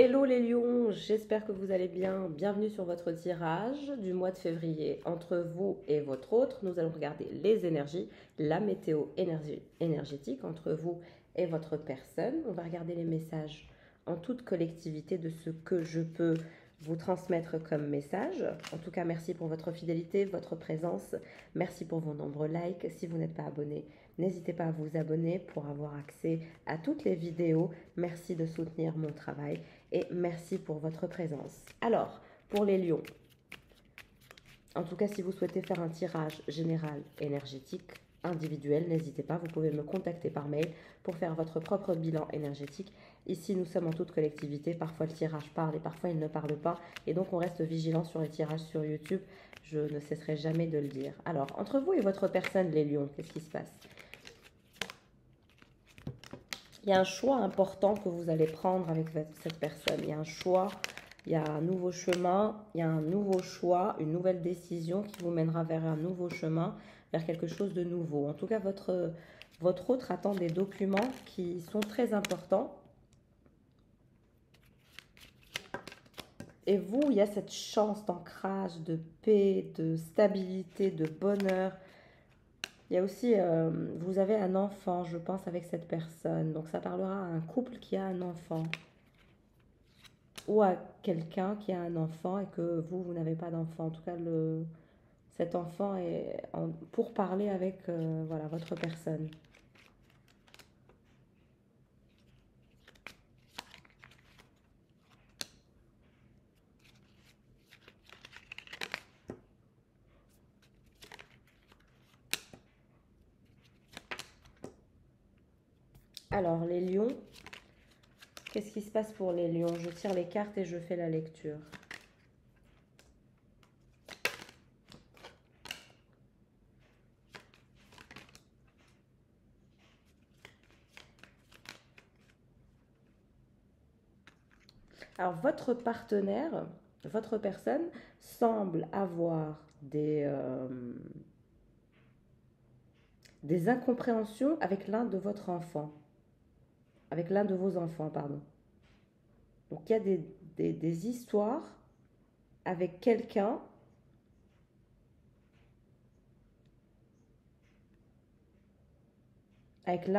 Hello les lions, j'espère que vous allez bien. Bienvenue sur votre tirage du mois de février. Entre vous et votre autre, nous allons regarder les énergies, la météo énergétique entre vous et votre personne. On va regarder les messages en toute collectivité de ce que je peux vous transmettre comme message. En tout cas, merci pour votre fidélité, votre présence. Merci pour vos nombreux likes. Si vous n'êtes pas abonné, n'hésitez pas à vous abonner pour avoir accès à toutes les vidéos. Merci de soutenir mon travail et merci pour votre présence. Alors, pour les lions, en tout cas, si vous souhaitez faire un tirage général énergétique individuel, n'hésitez pas, vous pouvez me contacter par mail pour faire votre propre bilan énergétique. Ici, nous sommes en toute collectivité, parfois le tirage parle et parfois il ne parle pas, et donc on reste vigilant sur les tirages sur YouTube, je ne cesserai jamais de le dire. Alors, entre vous et votre personne, les lions, qu'est-ce qui se passe? Il y a un choix important que vous allez prendre avec cette personne. Il y a un choix, il y a un nouveau chemin, il y a un nouveau choix, une nouvelle décision qui vous mènera vers un nouveau chemin, vers quelque chose de nouveau. En tout cas, votre autre attend des documents qui sont très importants. Et vous, il y a cette chance d'ancrage, de paix, de stabilité, de bonheur. Il y a aussi, vous avez un enfant, je pense, avec cette personne. Donc ça parlera à un couple qui a un enfant. Ou à quelqu'un qui a un enfant et que vous n'avez pas d'enfant. En tout cas, cet enfant est pour parler avec voilà, votre personne. Alors, les lions, qu'est-ce qui se passe pour les lions? Je tire les cartes et je fais la lecture. Alors, votre partenaire, votre personne, semble avoir des incompréhensions avec l'un de votre enfant. Avec l'un de vos enfants, pardon. Donc, il y a des histoires avec quelqu'un avec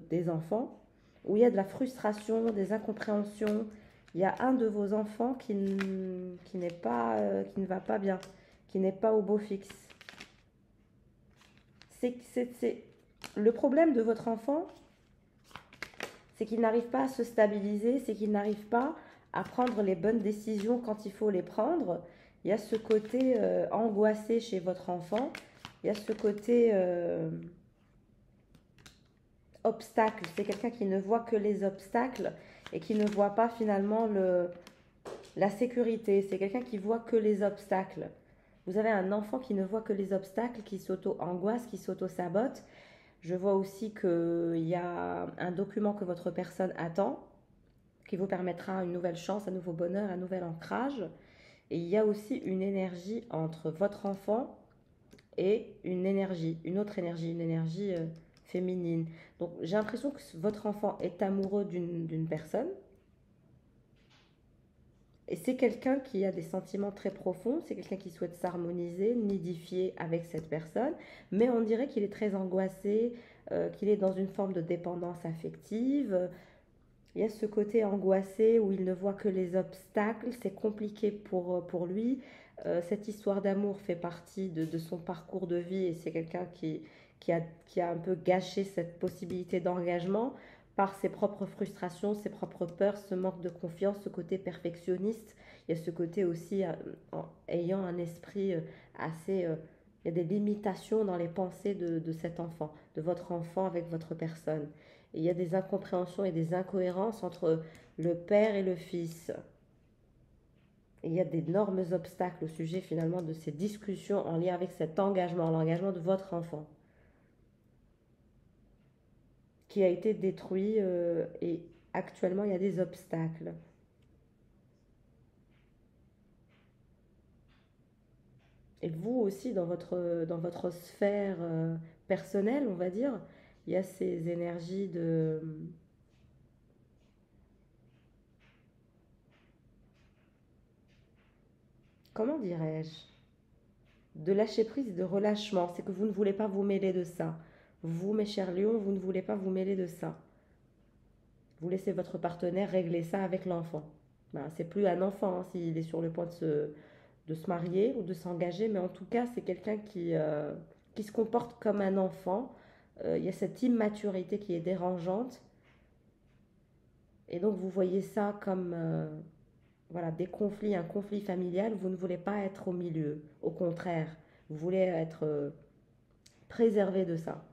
des enfants, où il y a de la frustration, des incompréhensions. Il y a un de vos enfants qui n'est pas, qui ne va pas bien, qui n'est pas au beau fixe. Le problème de votre enfant, c'est qu'il n'arrive pas à se stabiliser, c'est qu'il n'arrive pas à prendre les bonnes décisions quand il faut les prendre. Il y a ce côté angoissé chez votre enfant. Il y a ce côté obstacle. C'est quelqu'un qui ne voit que les obstacles et qui ne voit pas finalement la sécurité. C'est quelqu'un qui voit que les obstacles. Vous avez un enfant qui ne voit que les obstacles, qui s'auto-angoisse, qui s'auto-sabote. Je vois aussi qu'il y a un document que votre personne attend, qui vous permettra une nouvelle chance, un nouveau bonheur, un nouvel ancrage. Et il y a aussi une énergie entre votre enfant et une autre énergie, une énergie féminine. Donc j'ai l'impression que votre enfant est amoureux d'une personne. Et c'est quelqu'un qui a des sentiments très profonds, c'est quelqu'un qui souhaite s'harmoniser, nidifier avec cette personne, mais on dirait qu'il est très angoissé, qu'il est dans une forme de dépendance affective. Il y a ce côté angoissé où il ne voit que les obstacles, c'est compliqué pour lui. Cette histoire d'amour fait partie de son parcours de vie et c'est quelqu'un qui a un peu gâché cette possibilité d'engagement par ses propres frustrations, ses propres peurs, ce manque de confiance, ce côté perfectionniste. Il y a ce côté aussi ayant un esprit assez... il y a des limitations dans les pensées de cet enfant, de votre enfant avec votre personne. Et il y a des incompréhensions et des incohérences entre le père et le fils. Et il y a d'énormes obstacles au sujet finalement de ces discussions en lien avec cet engagement, l'engagement de votre enfant, qui a été détruit et actuellement il y a des obstacles. Et vous aussi, dans votre sphère personnelle, on va dire, il y a ces énergies comment dirais-je, de lâcher prise et de relâchement. C'est que vous ne voulez pas vous mêler de ça. Vous, mes chers lions, vous ne voulez pas vous mêler de ça. Vous laissez votre partenaire régler ça avec l'enfant. Ben, c'est plus un enfant hein, s'il est sur le point de se marier ou de s'engager, mais en tout cas, c'est quelqu'un qui se comporte comme un enfant. Il y a cette immaturité qui est dérangeante. Et donc, vous voyez ça comme voilà, des conflits, un conflit familial. Vous ne voulez pas être au milieu. Au contraire, vous voulez être préservé de ça.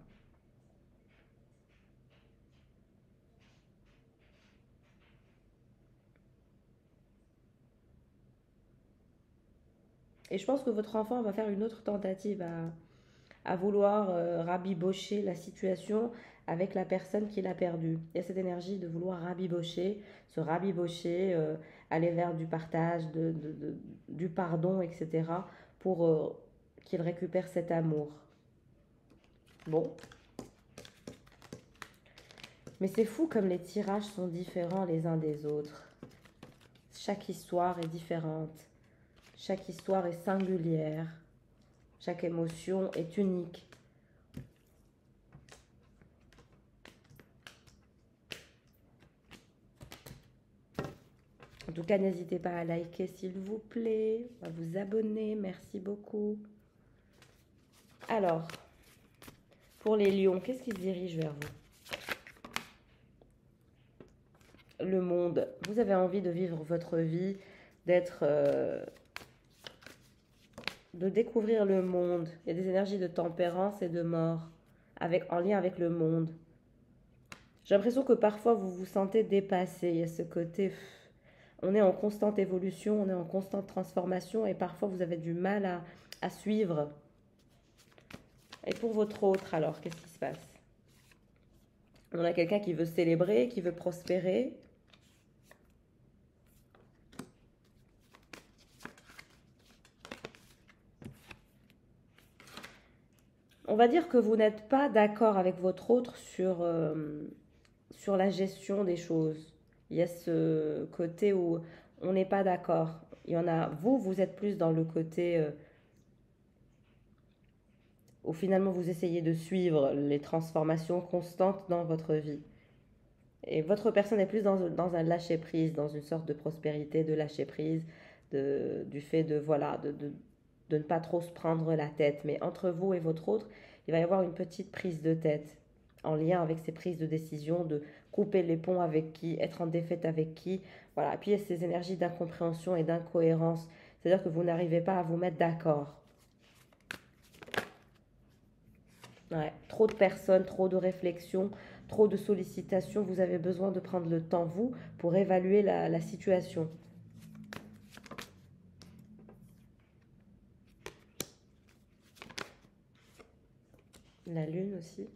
Et je pense que votre enfant va faire une autre tentative à vouloir rabibocher la situation avec la personne qui l'a perdue. Il y a cette énergie de vouloir rabibocher, se rabibocher, aller vers du partage, du pardon, etc. pour qu'il récupère cet amour. Bon, mais c'est fou comme les tirages sont différents les uns des autres. Chaque histoire est différente. Chaque histoire est singulière. Chaque émotion est unique. En tout cas, n'hésitez pas à liker s'il vous plaît, à vous abonner. Merci beaucoup. Alors, pour les lions, qu'est-ce qui se dirige vers vous? Le monde. Vous avez envie de vivre votre vie, d'être... de découvrir le monde. Il y a des énergies de tempérance et de mort en lien avec le monde. J'ai l'impression que parfois vous vous sentez dépassé. Il y a ce côté, on est en constante évolution, on est en constante transformation et parfois vous avez du mal à suivre. Et pour votre autre, alors, qu'est-ce qui se passe? On a quelqu'un qui veut célébrer, qui veut prospérer. On va dire que vous n'êtes pas d'accord avec votre autre sur la gestion des choses. Il y a ce côté où on n'est pas d'accord. Il y en a, vous êtes plus dans le côté où finalement vous essayez de suivre les transformations constantes dans votre vie. Et votre personne est plus dans un lâcher-prise, dans une sorte de prospérité, de lâcher-prise, du fait de, voilà, de ne pas trop se prendre la tête. Mais entre vous et votre autre, il va y avoir une petite prise de tête en lien avec ces prises de décision, de couper les ponts avec qui, être en défaite avec qui. Voilà. Et puis il y a ces énergies d'incompréhension et d'incohérence. C'est-à-dire que vous n'arrivez pas à vous mettre d'accord. Ouais. Trop de personnes, trop de réflexions, trop de sollicitations. Vous avez besoin de prendre le temps, vous, pour évaluer la situation. La lune aussi.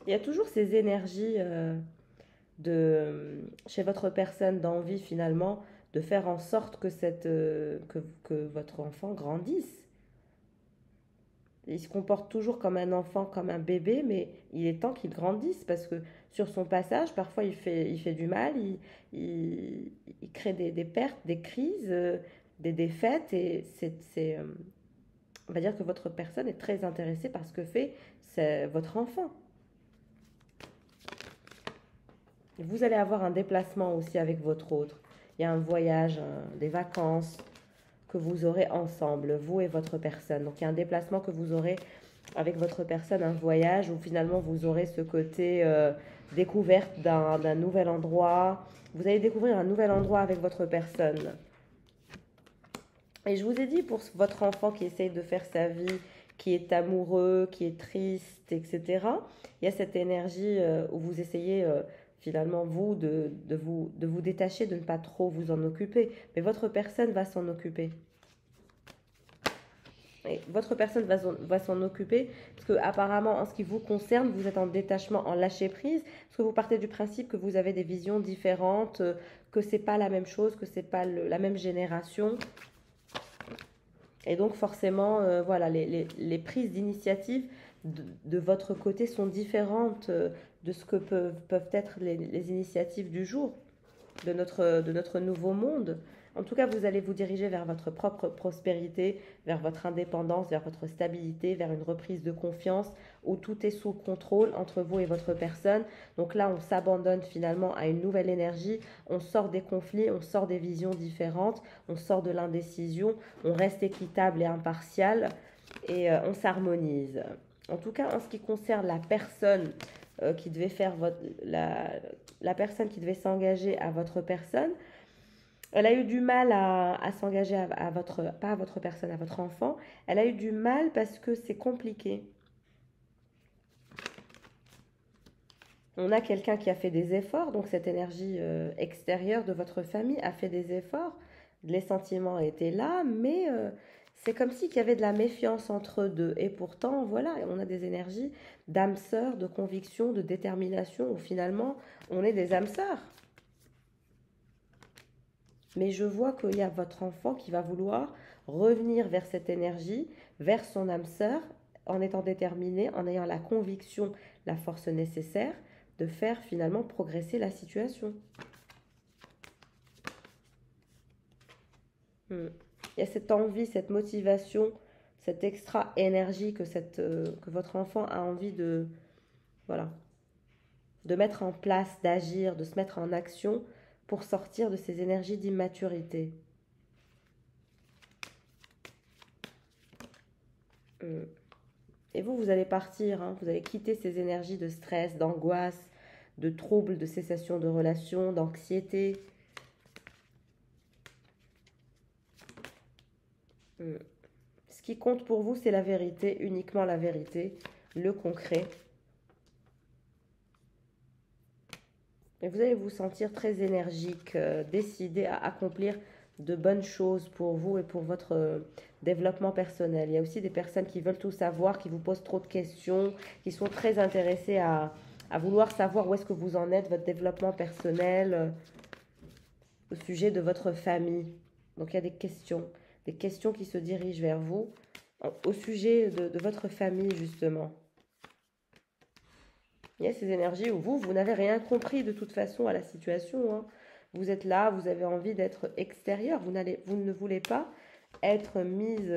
Il y a toujours ces énergies chez votre personne d'envie finalement de faire en sorte que votre enfant grandisse. Il se comporte toujours comme un enfant, comme un bébé, mais il est temps qu'il grandisse parce que sur son passage, parfois il fait du mal, il crée des pertes, des crises, des défaites et on va dire que votre personne est très intéressée par ce que fait votre enfant. Vous allez avoir un déplacement aussi avec votre autre. Il y a un voyage, des vacances que vous aurez ensemble, vous et votre personne. Donc il y a un déplacement que vous aurez avec votre personne, un voyage où finalement vous aurez ce côté découverte d'un nouvel endroit. Vous allez découvrir un nouvel endroit avec votre personne. Et je vous ai dit pour votre enfant qui essaye de faire sa vie, qui est amoureux, qui est triste, etc. Il y a cette énergie où vous essayez finalement vous de vous détacher, de ne pas trop vous en occuper. Mais votre personne va s'en occuper. Et votre personne va s'en occuper parce que apparemment en ce qui vous concerne, vous êtes en détachement, en lâcher prise, parce que vous partez du principe que vous avez des visions différentes, que c'est pas la même chose, que c'est pas la même génération. Et donc forcément, voilà, les prises d'initiative de votre côté sont différentes de ce que peuvent être les initiatives du jour, de notre nouveau monde. En tout cas, vous allez vous diriger vers votre propre prospérité, vers votre indépendance, vers votre stabilité, vers une reprise de confiance où tout est sous contrôle entre vous et votre personne. Donc là, on s'abandonne finalement à une nouvelle énergie, on sort des conflits, on sort des visions différentes, on sort de l'indécision, on reste équitable et impartial et on s'harmonise. En tout cas, en ce qui concerne la personne qui devait faire la personne qui devait s'engager à votre personne, elle a eu du mal à s'engager à votre, pas à votre personne, à votre enfant. Elle a eu du mal parce que c'est compliqué. On a quelqu'un qui a fait des efforts, donc cette énergie extérieure de votre famille a fait des efforts. Les sentiments étaient là, mais c'est comme si qu'il y avait de la méfiance entre eux deux. Et pourtant, voilà, on a des énergies d'âme sœur, de conviction, de détermination, où finalement, on est des âmes sœurs. Mais je vois qu'il y a votre enfant qui va vouloir revenir vers cette énergie, vers son âme sœur, en étant déterminé, en ayant la conviction, la force nécessaire de faire finalement progresser la situation. Hmm. Il y a cette envie, cette motivation, cette extra énergie que votre enfant a envie voilà, de mettre en place, d'agir, de se mettre en action pour sortir de ces énergies d'immaturité. Hmm. Et vous allez partir, hein, vous allez quitter ces énergies de stress, d'angoisse, de troubles, de cessation de relations, d'anxiété. Hmm. Ce qui compte pour vous, c'est la vérité, uniquement la vérité, le concret. Et vous allez vous sentir très énergique, décidé à accomplir de bonnes choses pour vous et pour votre développement personnel. Il y a aussi des personnes qui veulent tout savoir, qui vous posent trop de questions, qui sont très intéressées à vouloir savoir où est-ce que vous en êtes, votre développement personnel, au sujet de votre famille. Donc il y a des questions qui se dirigent vers vous au sujet de votre famille justement. Il y a ces énergies où vous n'avez rien compris de toute façon à la situation, hein. Vous êtes là, vous avez envie d'être extérieur, vous ne voulez pas être mise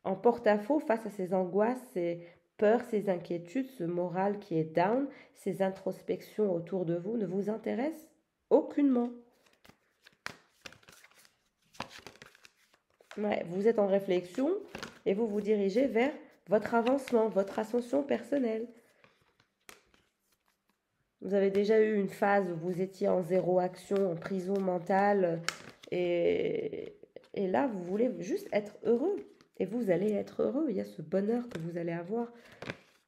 en porte-à-faux face à ces angoisses, ces peurs, ces inquiétudes, ce moral qui est down, ces introspections autour de vous ne vous intéressent aucunement. Ouais, vous êtes en réflexion et vous vous dirigez vers votre avancement, votre ascension personnelle. Vous avez déjà eu une phase où vous étiez en zéro action, en prison mentale, et, et là, vous voulez juste être heureux. Et vous allez être heureux, il y a ce bonheur que vous allez avoir.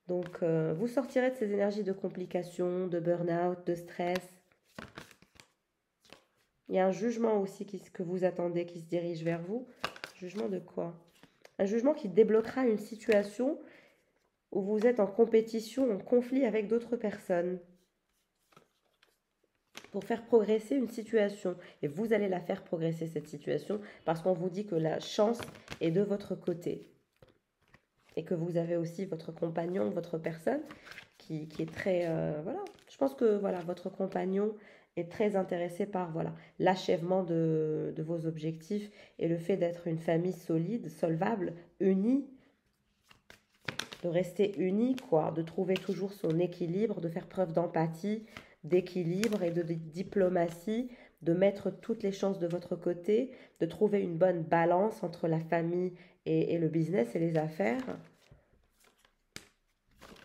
Donc, vous sortirez de ces énergies de complications, de burn-out, de stress. Il y a un jugement aussi que vous attendez, qui se dirige vers vous. Jugement de quoi? Un jugement qui débloquera une situation où vous êtes en compétition, en conflit avec d'autres personnes, pour faire progresser une situation. Et vous allez la faire progresser, cette situation, parce qu'on vous dit que la chance est de votre côté. Et que vous avez aussi votre compagnon, votre personne, qui est très... voilà. Je pense que voilà, votre compagnon est très intéressé par voilà, l'achèvement de vos objectifs et le fait d'être une famille solide, solvable, unie, de rester unie, quoi, de trouver toujours son équilibre, de faire preuve d'empathie, d'équilibre et de diplomatie, de mettre toutes les chances de votre côté, de trouver une bonne balance entre la famille et le business et les affaires.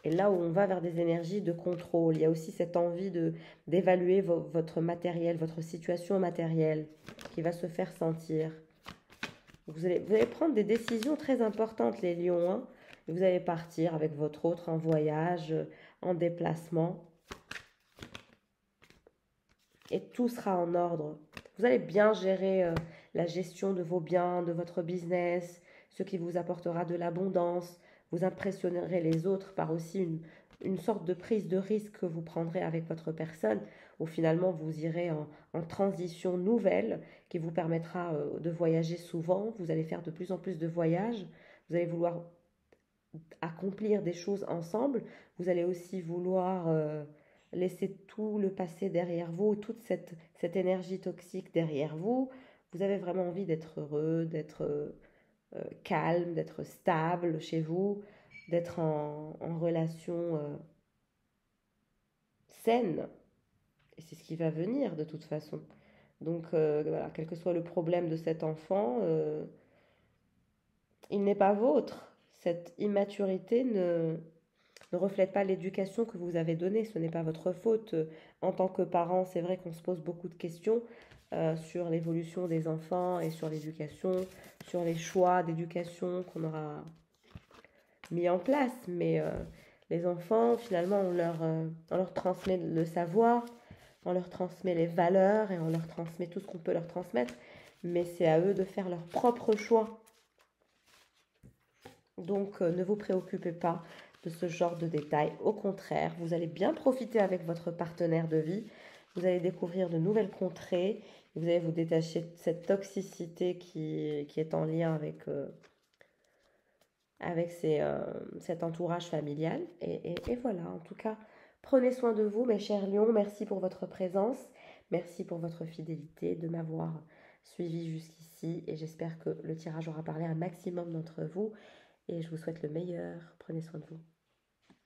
Et là où on va vers des énergies de contrôle, il y a aussi cette envie d'évaluer votre matériel, votre situation matérielle qui va se faire sentir. Vous allez prendre des décisions très importantes, les lions, hein. Vous allez partir avec votre autre en voyage, en déplacement. Et tout sera en ordre. Vous allez bien gérer la gestion de vos biens, de votre business, ce qui vous apportera de l'abondance. Vous impressionnerez les autres par aussi une sorte de prise de risque que vous prendrez avec votre personne, où finalement vous irez en transition nouvelle qui vous permettra de voyager souvent. Vous allez faire de plus en plus de voyages. Vous allez vouloir accomplir des choses ensemble. Vous allez aussi vouloir laisser tout le passé derrière vous, toute cette énergie toxique derrière vous. Vous avez vraiment envie d'être heureux, d'être calme, d'être stable chez vous, d'être en relation saine. Et c'est ce qui va venir de toute façon. Donc voilà, quel que soit le problème de cet enfant, il n'est pas vôtre. Cette immaturité ne reflète pas l'éducation que vous avez donnée. Ce n'est pas votre faute. En tant que parent, c'est vrai qu'on se pose beaucoup de questions sur l'évolution des enfants et sur l'éducation, sur les choix d'éducation qu'on aura mis en place. Mais les enfants, finalement, on leur transmet le savoir, on leur transmet les valeurs et on leur transmet tout ce qu'on peut leur transmettre. Mais c'est à eux de faire leur propre choix. Donc, ne vous préoccupez pas de ce genre de détails. Au contraire, vous allez bien profiter avec votre partenaire de vie. Vous allez découvrir de nouvelles contrées. Vous allez vous détacher de cette toxicité qui est en lien avec cet entourage familial. Et voilà, en tout cas, prenez soin de vous, mes chers lions. Merci pour votre présence. Merci pour votre fidélité, de m'avoir suivi jusqu'ici. Et j'espère que le tirage aura parlé à un maximum d'entre vous. Et je vous souhaite le meilleur. Prenez soin de vous.